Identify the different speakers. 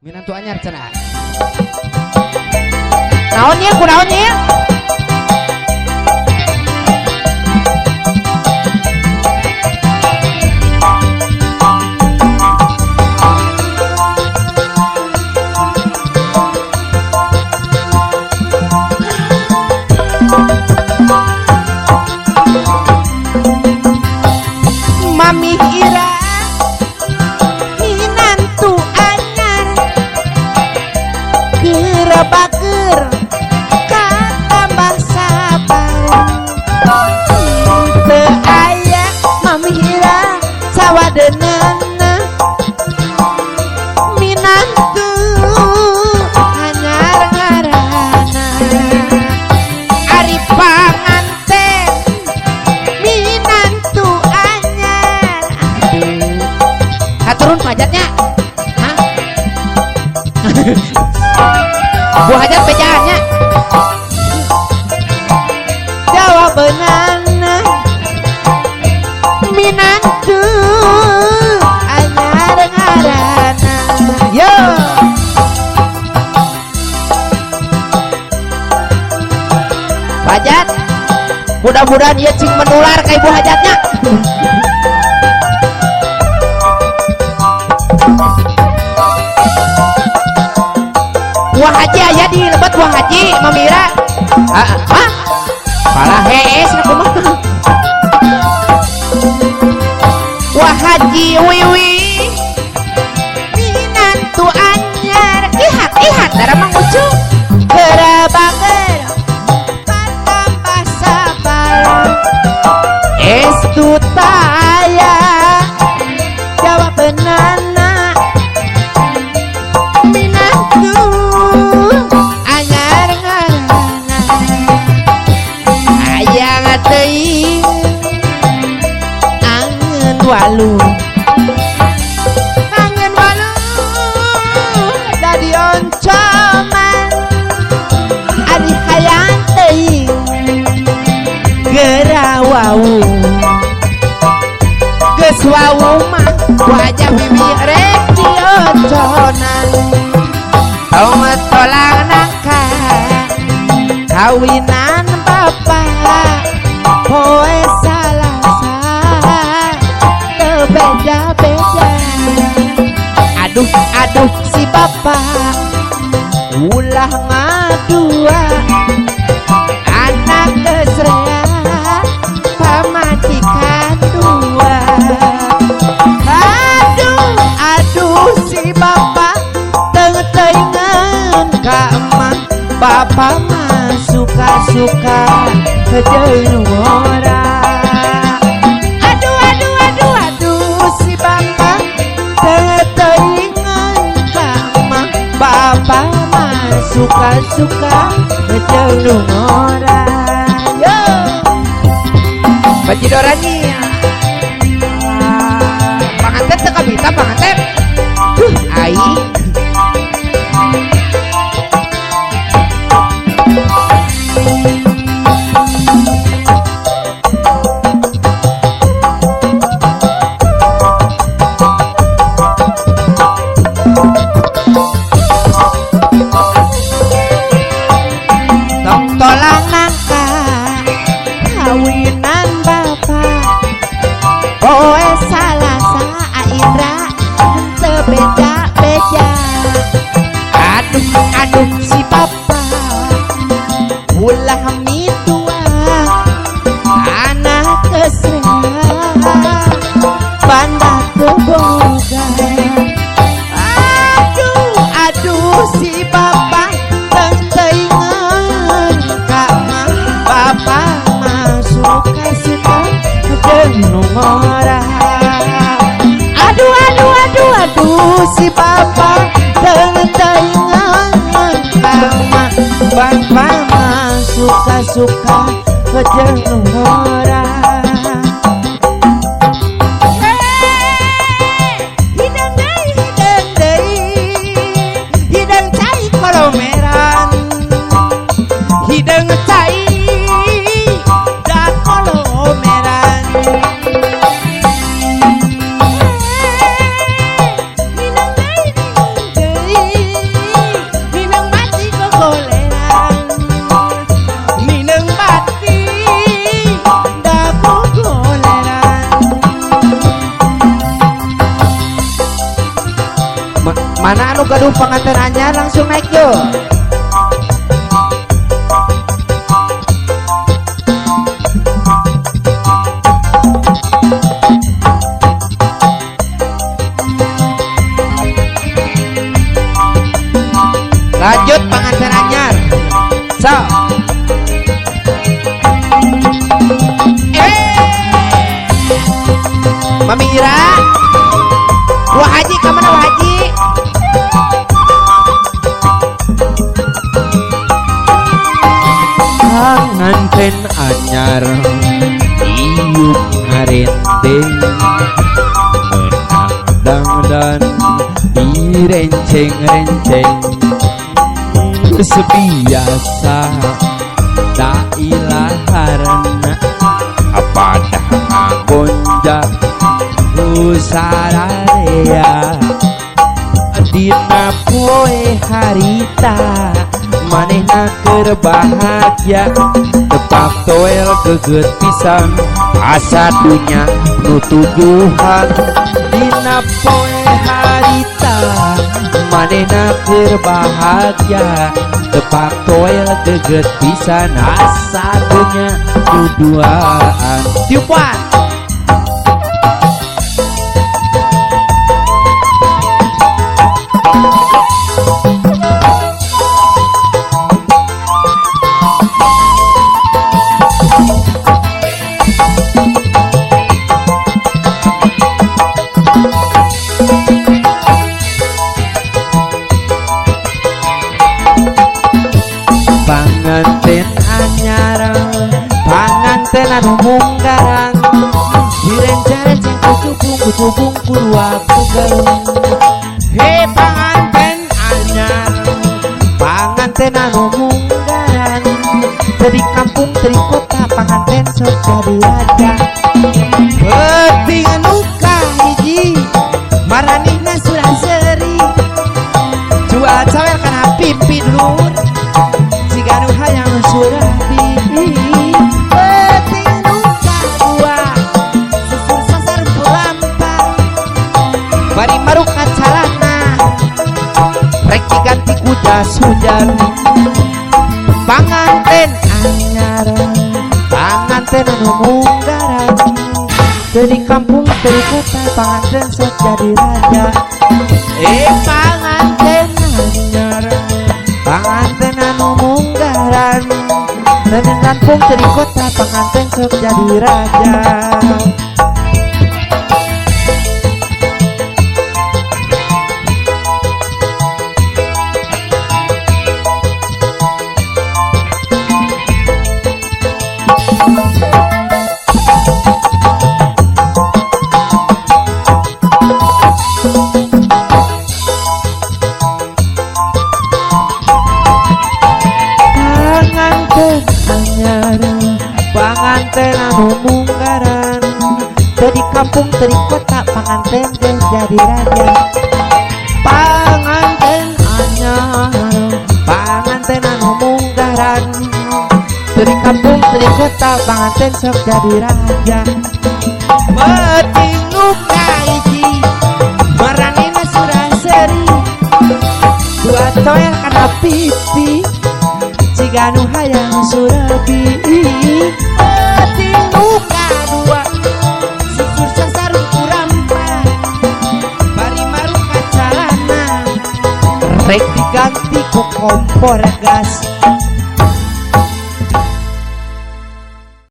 Speaker 1: Minantu anyar cenah. Naon ieu kunaon ieu?
Speaker 2: Mami Ira minantu anyar geurabager katambah sabar teu aya Mami Ira sawadeunana minantu anyar ngaranna Ari panganten minantu anyar
Speaker 1: Haturun pajatnya. Hah? Buah hajat pejaannya.
Speaker 2: jawabanana minantu anyar ngaranna yo
Speaker 1: Pajat. Mudah-mudahan ieu cing menular ka ibu hajatnya. Buah haji aya di lebat buah haji Mamira. Hah? Palah hees na kumaha.
Speaker 2: Wah haji wiwi minantu anyar ihat dara mangucu geurabager katambah sabar estu taya jawabanana minantu anyar ngaranna hayang teuing angeun walu angeun walu dadi oncoman ari hayang teuing geura wau geus wau mah wajah bibi rek dionconan tong tolang nangka kawinan bapak poe salasa teu beda-beda aduh si bapak ulah ngadua anak kesrea pamajikan dua aduh si bapak teuing-teuingan ka emak bapak mah suka-suka jeung orang aduh si bapak teuing-teuingan ka emak bapak mah suka-suka jeung orang yo
Speaker 1: Bajidorani. Panganten teu kabita panganten. Ai.
Speaker 2: tong tolang nangka kawinan bapak poe salasa aindra teu beda-beda aduh si bapak ulah midua anak kesrea banda teu boga aduh si bapak teuing-teuingan ka emak bapak mah suka-suka jeung orang aduh si bapak teuing-teuingan ka emak bapak mah suka-suka jeung orang hidang cai kolomeran hidang cai da kolomeran minang deui
Speaker 1: Mana anu gaduh pengantin anyar langsung naik yuk. Lanjut pengantin anyar. So. Mami Ira. Wah Haji kemana Wah Haji?
Speaker 2: Pengantin anyar iuk ngarendeng menang dangdan direnceng-renceng sebiasa tak ilaharna apa dah gonjak usararea dina poe harita manehna keur bahagia tepak toel geget pisan asa dunya nu tujuan dina poe harita manehna keur bahagia tepak toel geget pisan asa dunya tujuan
Speaker 1: Tiupan.
Speaker 2: Panganten anyar panganten anu munggaran direnceng kucubung kurwaku galung he panganten anyar panganten anu munggaran dari kampung dari kota panganten sok jadi raja
Speaker 1: Penting anu kahiji maranihna surah seri jual cawel kana pipi dulur jika nu hayang surabi penting nu kadua susur sasar pulampa bari maruk kacalana rek diganti ku jas hujan panganten anyar panganten anu munggaran dari kampung dari kota panganten sok jadi raja panganten anyar panganten anu munggaran dari kampung dari kota panganten sok jadi raja. Panganten anu munggaran dari kampung dari kota panganten geus jadi raja panganten anyar panganten anu munggaran dari kampung dari kota panganten sok jadi raja penting nu kahiji maranina surah seri dua toel kana pipi jika nu hayang surabi penting nu kadua susur sasar kurampa bari maru kacalana rek diganti ku kompor gas